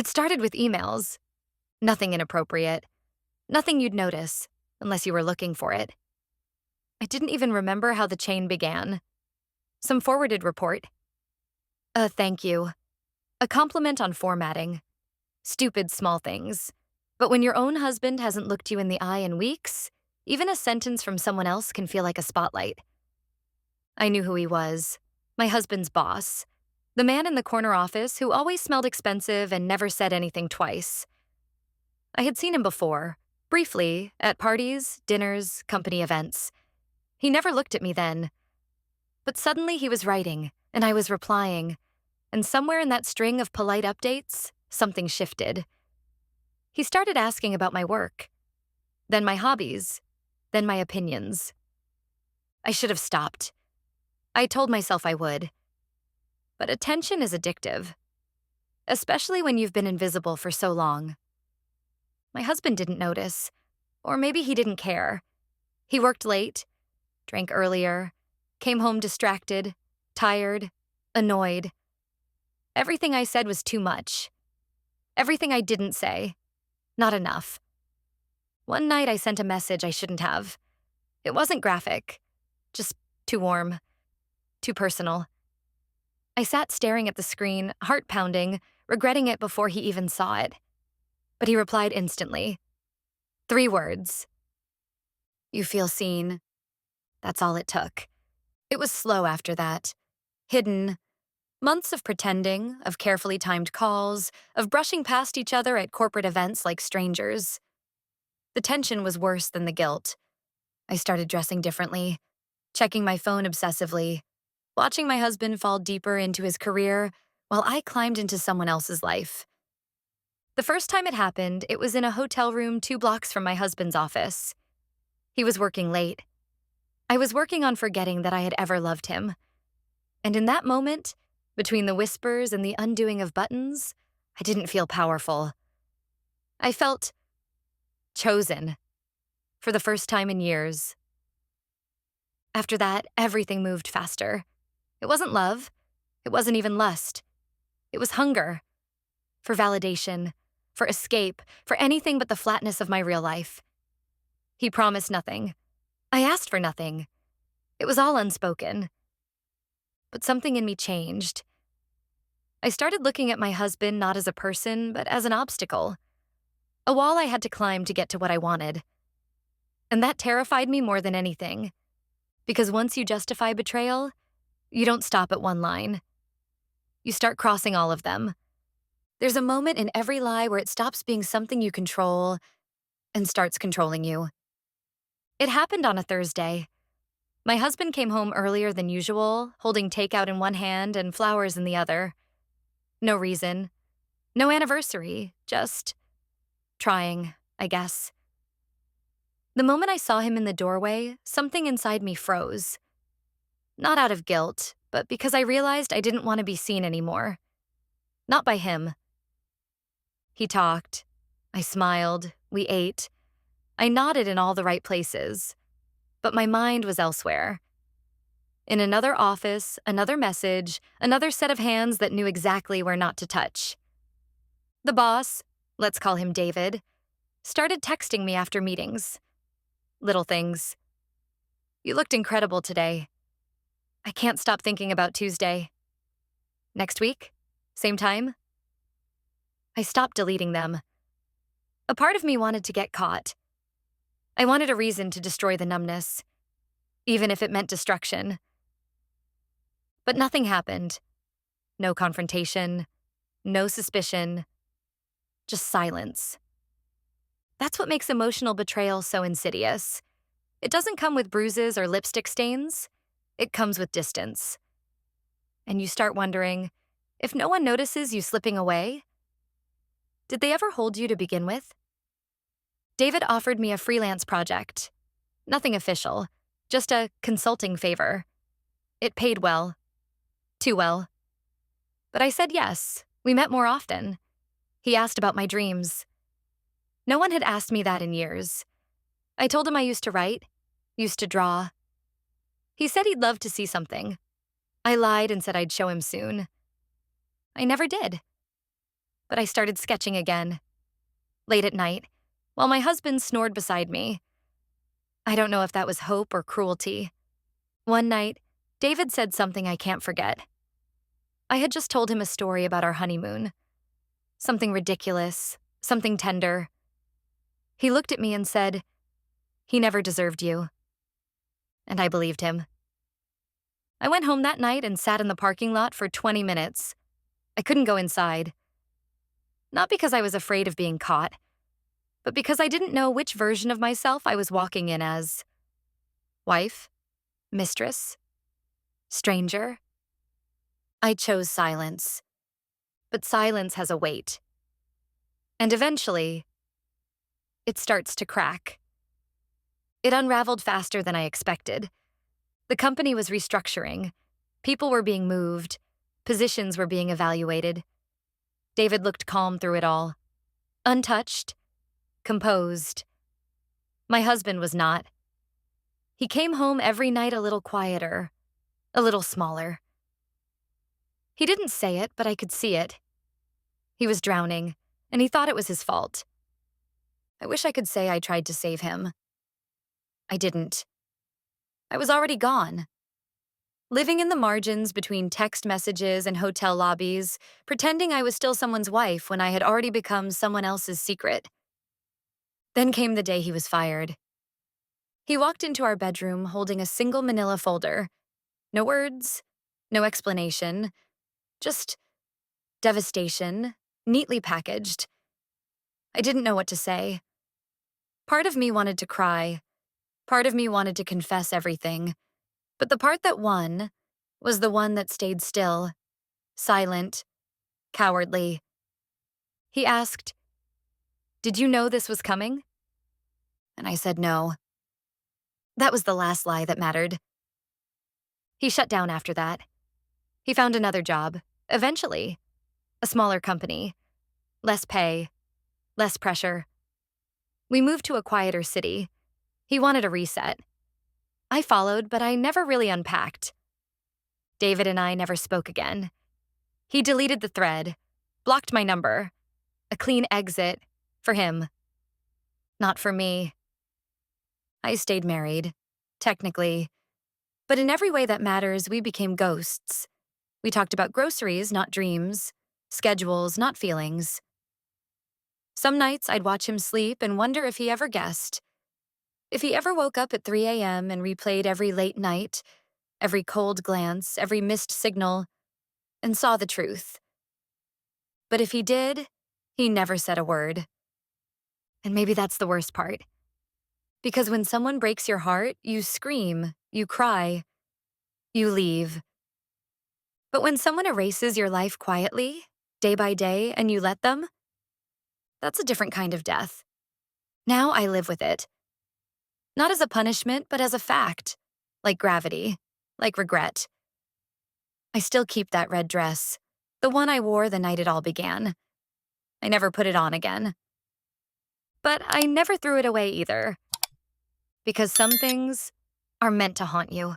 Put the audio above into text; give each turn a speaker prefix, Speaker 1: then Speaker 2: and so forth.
Speaker 1: It started with emails. Nothing inappropriate. Nothing you'd notice, unless you were looking for it. I didn't even remember how the chain began. Some forwarded report. A thank you. A compliment on formatting. Stupid small things. But when your own husband hasn't looked you in the eye in weeks, even a sentence from someone else can feel like a spotlight. I knew who he was. My husband's boss. The man in the corner office who always smelled expensive and never said anything twice. I had seen him before, briefly, at parties, dinners, company events. He never looked at me then. But suddenly he was writing, and I was replying, and somewhere in that string of polite updates, something shifted. He started asking about my work, then my hobbies, then my opinions. I should have stopped. I told myself I would. But attention is addictive, especially when you've been invisible for so long. My husband didn't notice, or maybe he didn't care. He worked late, drank earlier, came home distracted, tired, annoyed. Everything I said was too much. Everything I didn't say, not enough. One night I sent a message I shouldn't have. It wasn't graphic, just too warm, too personal. I sat staring at the screen, heart pounding, regretting it before he even saw it. But he replied instantly. 3 words. You feel seen. That's all it took. It was slow after that. Hidden. Months of pretending, of carefully timed calls, of brushing past each other at corporate events like strangers. The tension was worse than the guilt. I started dressing differently, checking my phone obsessively, watching my husband fall deeper into his career while I climbed into someone else's life. The first time it happened, it was in a hotel room 2 blocks from my husband's office. He was working late. I was working on forgetting that I had ever loved him. And in that moment, between the whispers and the undoing of buttons, I didn't feel powerful. I felt chosen for the first time in years. After that, everything moved faster. It wasn't love. It wasn't even lust. It was hunger. For validation, for escape, for anything but the flatness of my real life. He promised nothing. I asked for nothing. It was all unspoken. But something in me changed. I started looking at my husband not as a person, but as an obstacle. A wall I had to climb to get to what I wanted. And that terrified me more than anything. Because once you justify betrayal, you don't stop at one line. You start crossing all of them. There's a moment in every lie where it stops being something you control and starts controlling you. It happened on a Thursday. My husband came home earlier than usual, holding takeout in one hand and flowers in the other. No reason. No anniversary, just trying, I guess. The moment I saw him in the doorway, something inside me froze. Not out of guilt, but because I realized I didn't want to be seen anymore. Not by him. He talked. I smiled. We ate. I nodded in all the right places. But my mind was elsewhere. In another office, another message, another set of hands that knew exactly where not to touch. The boss, let's call him David, started texting me after meetings. Little things. You looked incredible today. I can't stop thinking about Tuesday. Next week? Same time? I stopped deleting them. A part of me wanted to get caught. I wanted a reason to destroy the numbness, even if it meant destruction. But nothing happened. No confrontation, no suspicion, just silence. That's what makes emotional betrayal so insidious. It doesn't come with bruises or lipstick stains. It comes with distance. And you start wondering, if no one notices you slipping away, did they ever hold you to begin with? David offered me a freelance project. Nothing official, just a consulting favor. It paid well. Too well. But I said yes. We met more often. He asked about my dreams. No one had asked me that in years. I told him I used to write, used to draw. He said he'd love to see something. I lied and said I'd show him soon. I never did. but I started sketching again, late at night, while my husband snored beside me. I don't know if that was hope or cruelty. One night, David said something I can't forget. I had just told him a story about our honeymoon. Something ridiculous, something tender. He looked at me and said, "He never deserved you." And I believed him. I went home that night and sat in the parking lot for 20 minutes. I couldn't go inside. Not because I was afraid of being caught, but because I didn't know which version of myself I was walking in as. Wife? Mistress? Stranger? I chose silence. But silence has a weight. And eventually, it starts to crack. It unraveled faster than I expected. The company was restructuring. People were being moved. Positions were being evaluated. David looked calm through it all. Untouched. Composed. My husband was not. He came home every night a little quieter, a little smaller. He didn't say it, but I could see it. He was drowning, and he thought it was his fault. I wish I could say I tried to save him. I didn't. I was already gone. Living in the margins between text messages and hotel lobbies, pretending I was still someone's wife when I had already become someone else's secret. Then came the day he was fired. He walked into our bedroom holding a single manila folder. No words, no explanation, just devastation, neatly packaged. I didn't know what to say. Part of me wanted to cry. Part of me wanted to confess everything. But the part that won was the one that stayed still, silent, cowardly. He asked, "Did you know this was coming?" And I said no. That was the last lie that mattered. He shut down after that. He found another job, eventually. A smaller company. Less pay. Less pressure. We moved to a quieter city. He wanted a reset. I followed, but I never really unpacked. David and I never spoke again. He deleted the thread, blocked my number. A clean exit for him. Not for me. I stayed married, technically. But in every way that matters, we became ghosts. We talked about groceries, not dreams. Schedules, not feelings. Some nights I'd watch him sleep and wonder if he ever guessed. If he ever woke up at 3 a.m. and replayed every late night, every cold glance, every missed signal, and saw the truth. But if he did, he never said a word. And maybe that's the worst part. Because when someone breaks your heart, you scream, you cry, you leave. But when someone erases your life quietly, day by day, and you let them, that's a different kind of death. Now I live with it. Not as a punishment, but as a fact. Like gravity, like regret. I still keep that red dress, the one I wore the night it all began. I never put it on again. But I never threw it away either. Because some things are meant to haunt you.